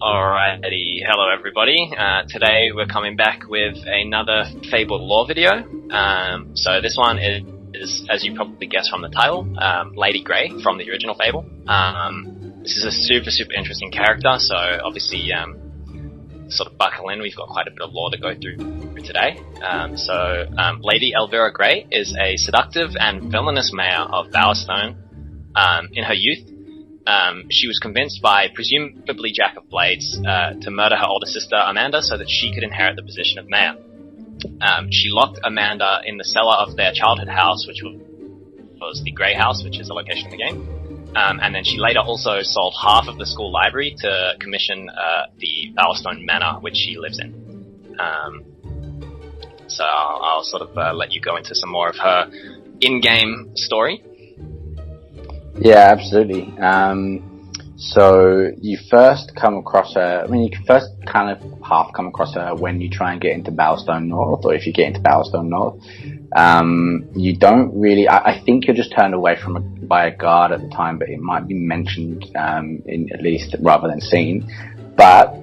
Alrighty, hello everybody. Today we're coming back with another Fable lore video. So this one is, as you probably guessed from the title, Lady Grey from the original Fable. This is a super interesting character, so obviously sort of buckle in, we've got quite a bit of lore to go through today. Lady Elvira Grey is a seductive and villainous mayor of Bowerstone. In her youth, she was convinced by presumably Jack of Blades to murder her older sister Amanda so that she could inherit the position of mayor. She locked Amanda in the cellar of their childhood house, which was the Grey House, which is a location in the game. And then she later also sold half of the school library to commission the Bowerstone Manor, which she lives in. So I'll sort of let you go into some more of her in-game story. Yeah, absolutely. So you first come across her, you can first kind of half come across her when you try and get into Bowerstone North, or if you get into Bowerstone North. You don't really, I think you're just turned away by a guard at the time, but it might be mentioned, at least rather than seen. But,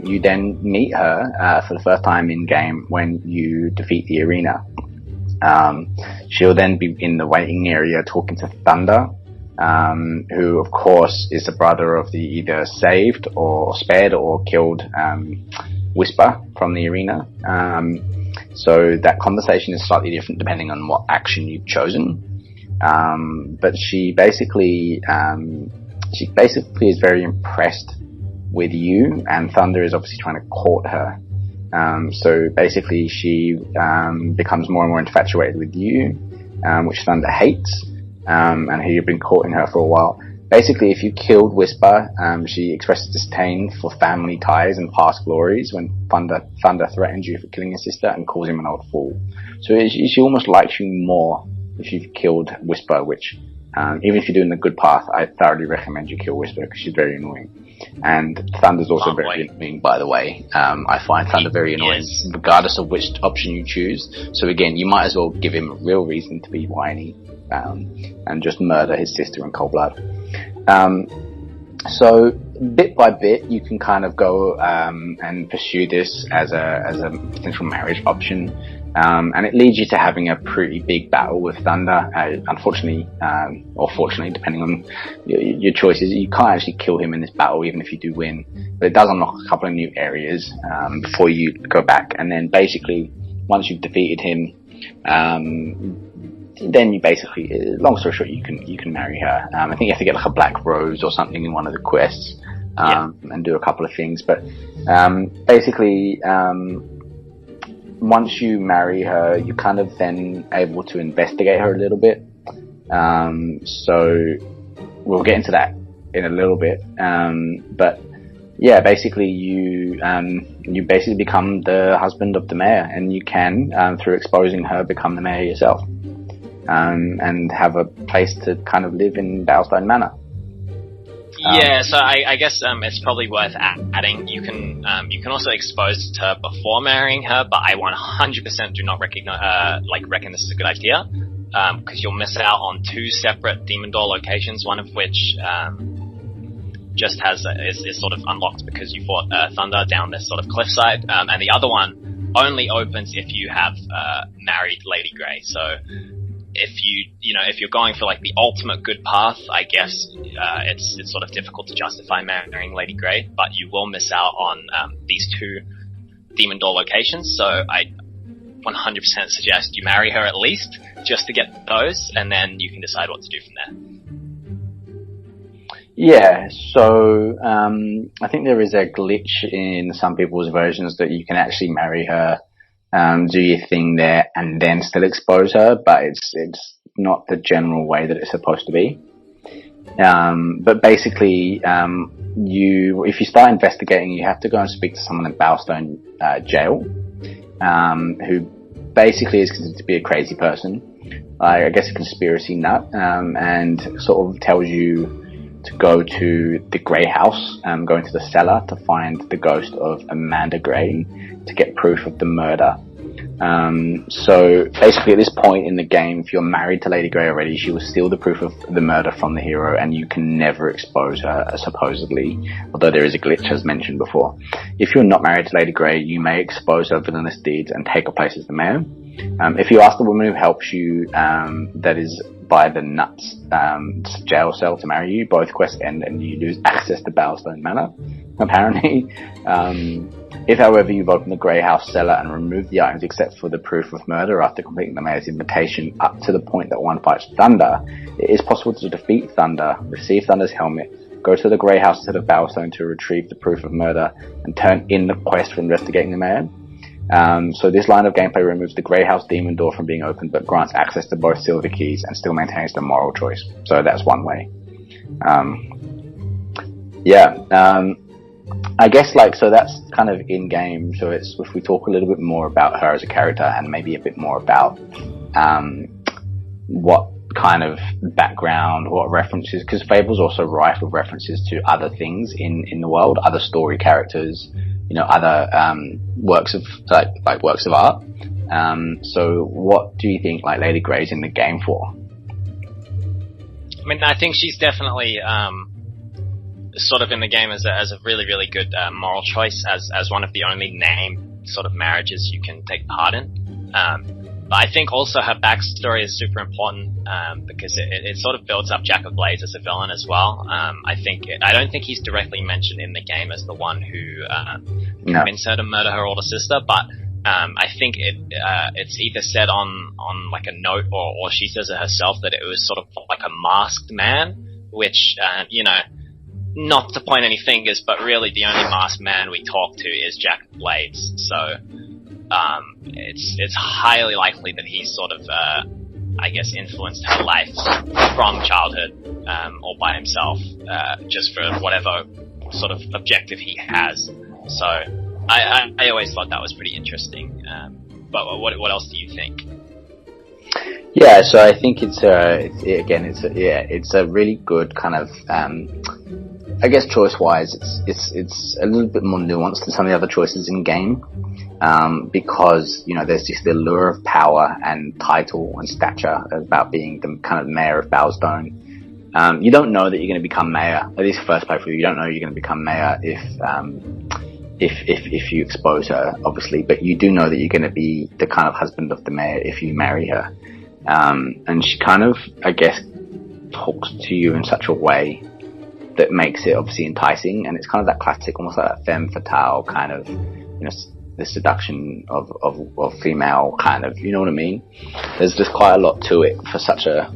you then meet her, for the first time in game when you defeat the arena. She'll then be in the waiting area talking to Thunder, who of course is the brother of the either saved or spared or killed Whisper from the arena. So that conversation is slightly different depending on what action you've chosen. But she basically is very impressed with you, and Thunder is obviously trying to court her. So basically she becomes more and more infatuated with you, which Thunder hates. And who you've been courting her for a while. Basically, if you killed Whisper, she expresses disdain for family ties and past glories when Thunder threatens you for killing your sister and calls him an old fool. So she almost likes you more if you've killed Whisper, which, even if you're doing the good path, I thoroughly recommend you kill Whisper because she's very annoying. And Thunder's also very annoying, by the way. I find Thunder very annoying, regardless of which option you choose. So again, you might as well give him a real reason to be whiny. And just murder his sister in cold blood. So bit by bit, you can kind of go and pursue this as a potential marriage option, and it leads you to having a pretty big battle with Thunder. Unfortunately, or fortunately, depending on your choices, you can't actually kill him in this battle, even if you do win. But it does unlock a couple of new areas before you go back, and then basically once you've defeated him. Then you basically, long story short, you can marry her. I think you have to get like a black rose or something in one of the quests, and do a couple of things. But basically, once you marry her, you're kind of then able to investigate her a little bit. So we'll get into that in a little bit. But yeah, basically you basically become the husband of the mayor, and you can, through exposing her, become the mayor yourself. And have a place to kind of live in Bowerstone Manor. So I guess it's probably worth adding. You can also expose her before marrying her, but I 100% do not reckon this is a good idea, because you'll miss out on two separate Demon Door locations, one of which just is sort of unlocked because you fought Thunder down this sort of cliffside, and the other one only opens if you have married Lady Grey. So if you're going for like the ultimate good path, I guess it's sort of difficult to justify marrying Lady Grey, but you will miss out on these two Demon Door locations. So I 100% suggest you marry her at least just to get those, and then you can decide what to do from there. Yeah, so I think there is a glitch in some people's versions that you can actually marry her, do your thing there, and then still expose her, but it's not the general way that it's supposed to be. But basically, if you start investigating, you have to go and speak to someone in Bowerstone jail, who basically is considered to be a crazy person, I guess a conspiracy nut, and sort of tells you to go to the Grey House, go into the cellar to find the ghost of Amanda Grey to get proof of the murder. So basically at this point in the game, if you're married to Lady Grey already, she will steal the proof of the murder from the hero, and you can never expose her, supposedly, although there is a glitch as mentioned before. If you're not married to Lady Grey, you may expose her villainous deeds and take her place as the mayor. If you ask the woman who helps you, that is by the nuts jail cell to marry you, both quests end and you lose access to Bowerstone Manor, apparently. If, however, you've opened the Grey House cellar and removed the items except for the proof of murder after completing the mayor's invitation up to the point that one fights Thunder, it is possible to defeat Thunder, receive Thunder's helmet, go to the Grey House instead of Bowerstone to retrieve the proof of murder, and turn in the quest for investigating the mayor. So this line of gameplay removes the Grey House demon door from being opened, but grants access to both silver keys and still maintains the moral choice. So that's one way. I guess so that's kind of in game. So it's, if we talk a little bit more about her as a character and maybe a bit more about what kind of background, what references, because Fable's also rife with references to other things in the world, other story characters, other works of like works of art. So what do you think Lady Grey's in the game for? I mean, I think she's definitely sort of in the game as a really, really good moral choice, as one of the only named sort of marriages you can take part in. But I think also her backstory is super important because it sort of builds up Jack of Blades as a villain as well. I don't think he's directly mentioned in the game as the one who convinced her to murder her older sister, but I think it's either said on like a note or she says it herself that it was sort of like a masked man, which not to point any fingers, but really the only masked man we talk to is Jack of Blades. So it's highly likely that he's sort of influenced her life from childhood or by himself, just for whatever sort of objective he has. So I always thought that was pretty interesting. But what else do you think? Yeah, so I think it's a really good kind of choice-wise, it's a little bit more nuanced than some of the other choices in game, because there's just the allure of power and title and stature about being the kind of mayor of Bowerstone. You don't know that you're going to become mayor. At least first playthrough, you don't know you're going to become mayor if you expose her, obviously, but you do know that you're going to be the kind of husband of the mayor if you marry her. And she kind of, talks to you in such a way that makes it obviously enticing, and it's kind of that classic, almost like that femme fatale kind of, the seduction of female kind of, you know what I mean? There's just quite a lot to it for such a,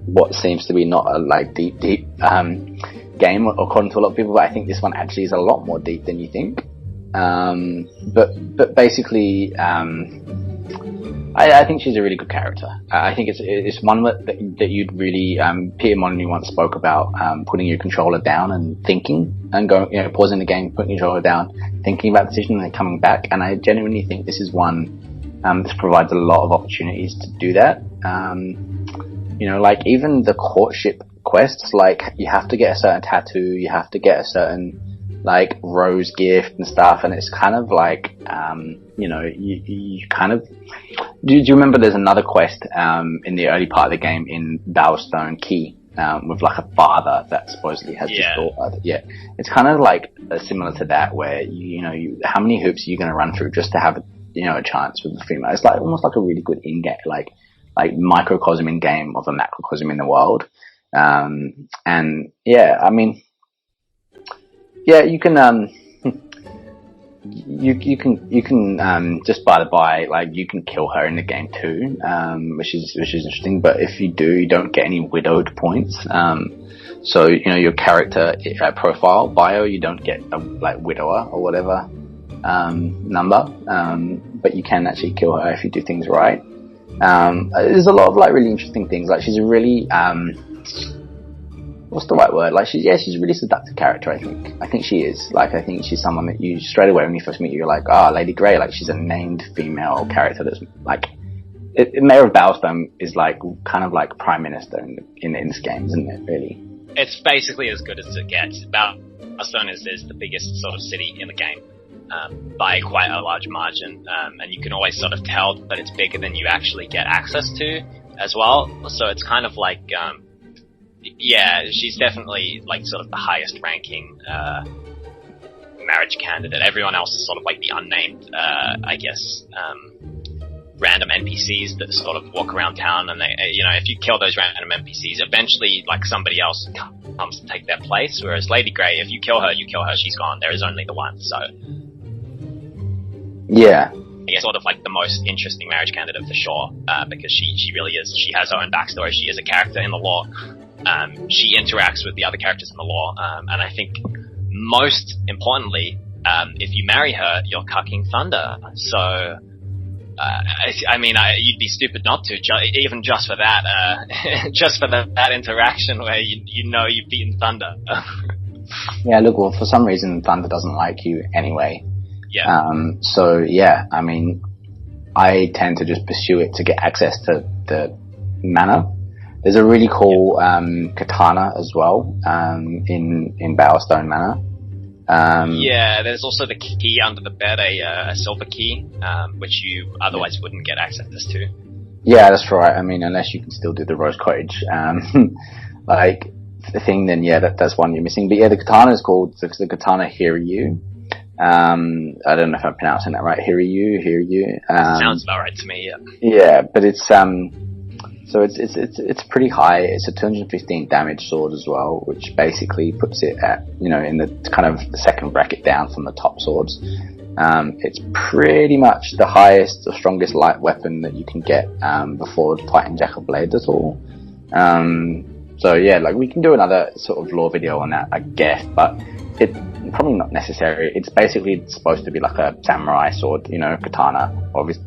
what seems to be not a deep game according to a lot of people, but I think this one actually is a lot more deep than you think. But basically, I think she's a really good character. I think it's one that you'd really, Peter Molyneux once spoke about, putting your controller down and thinking and going, pausing the game, putting your controller down, thinking about the decision and then coming back. And I genuinely think this is one, this provides a lot of opportunities to do that. Even the courtship quests, you have to get a certain tattoo, you have to get a certain, rose gift and stuff, and it's kind of you kind of... Do you remember there's another quest in the early part of the game in Bowerstone Key with a father that supposedly has his daughter? Yeah, it's kind of similar to that, where you how many hoops are you going to run through just to have a chance with the female? It's almost like a really good in-game, microcosm in game of a macrocosm in the world. And yeah, I mean, yeah, you can you can just by the by, you can kill her in the game too, which is interesting. But if you do, you don't get any widowed points. So your character profile bio, you don't get a widower or whatever number. But you can actually kill her if you do things right. There's a lot of really interesting things. She's a really what's the right word? She's a really seductive character, I think she is. I think she's someone that you straight away when you first meet, you're Lady Grey, she's a named female character that's Mayor of Bowerstone is kind of Prime Minister in this game, isn't it, really? It's basically as good as it gets. Bowerstone is the biggest sort of city in the game. by quite a large margin, and you can always sort of tell that it's bigger than you actually get access to as well. So it's kind of like, yeah, she's definitely like sort of the highest ranking marriage candidate. Everyone else is sort of like the unnamed, I guess, random NPCs that sort of walk around town, and they, you know, if you kill those random NPCs, eventually like somebody else comes to take their place. Whereas Lady Grey, if you kill her, she's gone. There is only the one. So yeah, I guess sort of like the most interesting marriage candidate for sure, because she really is. She has her own backstory. She is a character in the lore. She interacts with the other characters in the lore, and I think most importantly, if you marry her, you're cucking Thunder. So, I mean, you'd be stupid not to, even just for that, just for that interaction where you know you've beaten Thunder. Yeah, look, well, for some reason, Thunder doesn't like you anyway. Yeah. So, yeah, I mean, I tend to just pursue it to get access to the mana. There's a really cool katana as well in Bowerstone Manor. Yeah, there's also the key under the bed, a silver key, which you otherwise wouldn't get access to. Yeah, that's right. I mean, unless you can still do the Rose Cottage like the thing, then yeah, that's one you're missing. But yeah, the katana is called the katana Hiryu. I don't know if I'm pronouncing that right. Hiryu. Sounds about right to me. Yeah. Yeah, but it's so it's pretty high. It's a 215 damage sword as well, which basically puts it at, you know, in the kind of the second bracket down from the top swords. It's pretty much the highest or strongest light weapon that you can get before fighting Jack of Blades at all. So yeah, like we can do another sort of lore video on that, I guess, but it's probably not necessary. It's basically supposed to be like a samurai sword, you know, katana, obviously.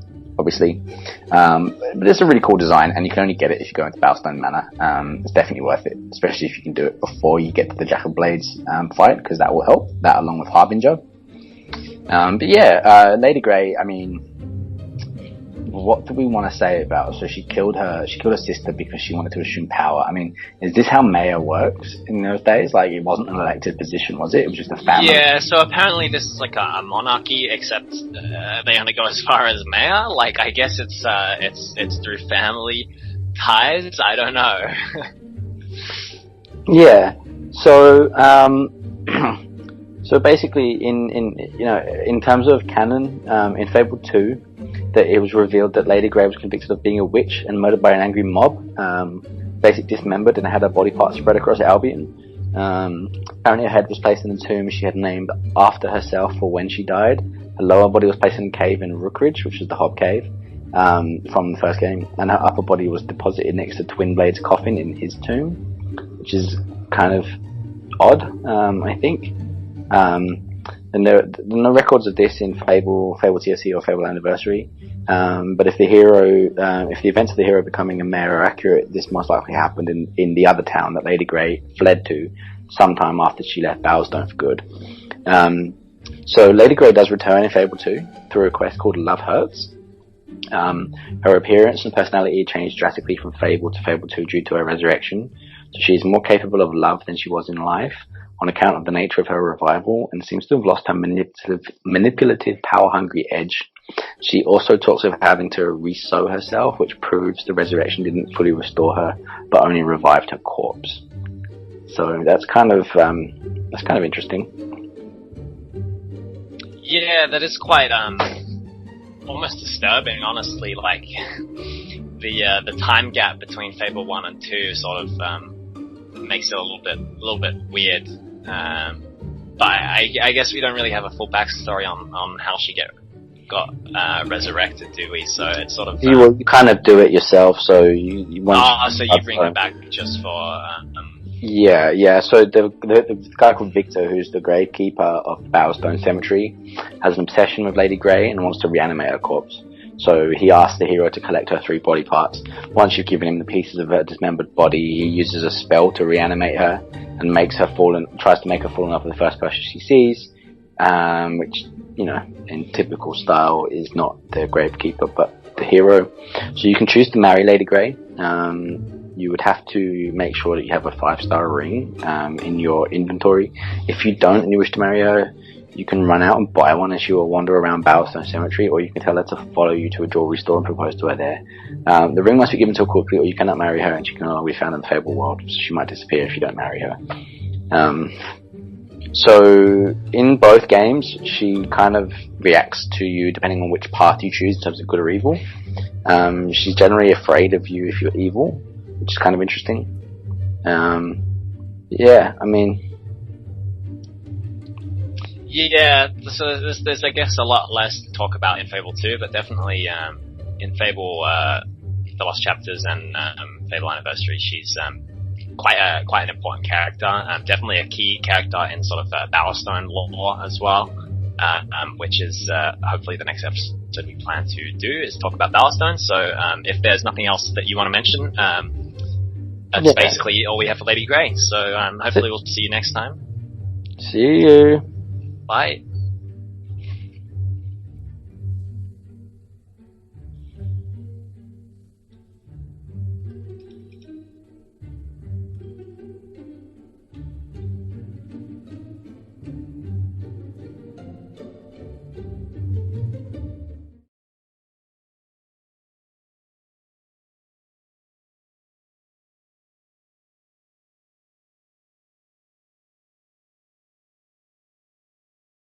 But it's a really cool design, and you can only get it if you go into Bowerstone Manor. It's definitely worth it, especially if you can do it before you get to the Jack of Blades fight, because that will help, that along with Harbinger. But yeah, Lady Grey, I mean, what do we want to say about her? So she killed her sister because she wanted to assume power. I mean, is this how mayor works in those days? Like, it wasn't an elected position, was it? It was just a family. Yeah, so apparently this is like a monarchy, except they only go as far as mayor. Like, I guess it's through family ties. I don't know. Yeah. So, so basically, in terms of canon, in Fable 2, that it was revealed that Lady Grey was convicted of being a witch and murdered by an angry mob, basically dismembered, and had her body parts spread across Albion. Apparently her head was placed in a tomb she had named after herself for when she died. Her lower body was placed in a cave in Rookridge, which is the Hob Cave, from the first game, and her upper body was deposited next to Twinblade's coffin in his tomb, which is kind of odd, I think. And there are no records of this in Fable TSC or Fable Anniversary. But if the events of the hero becoming a mayor are accurate, this most likely happened in the other town that Lady Grey fled to sometime after she left Bowerstone for good. So Lady Grey does return in Fable 2 through a quest called Love Hurts. Her appearance and personality changed drastically from Fable to Fable 2 due to her resurrection. So she's more capable of love than she was in life, on account of the nature of her revival, and seems to have lost her manipulative, power-hungry edge. She also talks of having to re-sew herself, which proves the resurrection didn't fully restore her, but only revived her corpse. So that's kind of interesting. Yeah, that is quite almost disturbing, honestly. Like the time gap between Fable 1 and 2 sort of makes it a little bit weird. But I guess we don't really have a full backstory on how she got resurrected, do we? So it's sort of you kind of do it yourself. So you bring her back just for yeah. So the guy called Victor, who's the gravekeeper of Bowerstone Cemetery, has an obsession with Lady Grey and wants to reanimate her corpse. So he asks the hero to collect her 3 body parts. Once you've given him the pieces of her dismembered body, he uses a spell to reanimate her and tries to make her fall in love with the first person she sees, which, you know, in typical style is not the gravekeeper but the hero. So you can choose to marry Lady Grey. You would have to make sure that you have a 5-star ring in your inventory. If you don't and you wish to marry her, You can run out and buy one as you wander around Battlestone Cemetery, or you can tell her to follow you to a jewelry store and propose to her there. The ring must be given to her quickly, or you cannot marry her, and she can no longer be found in the Fable world, so she might disappear if you don't marry her. So, in both games, she kind of reacts to you depending on which path you choose in terms of good or evil. She's generally afraid of you if you're evil, which is kind of interesting. Yeah, I mean... Yeah, so there's I guess a lot less to talk about in Fable 2, but definitely in Fable The Lost Chapters and Fable Anniversary, she's quite an important character. Definitely a key character in sort of Battlestone lore as well, which is hopefully the next episode we plan to do is talk about Battlestone. So if there's nothing else that you want to mention, that's basically all we have for Lady Grey. So hopefully we'll see you next time. See you. Bye.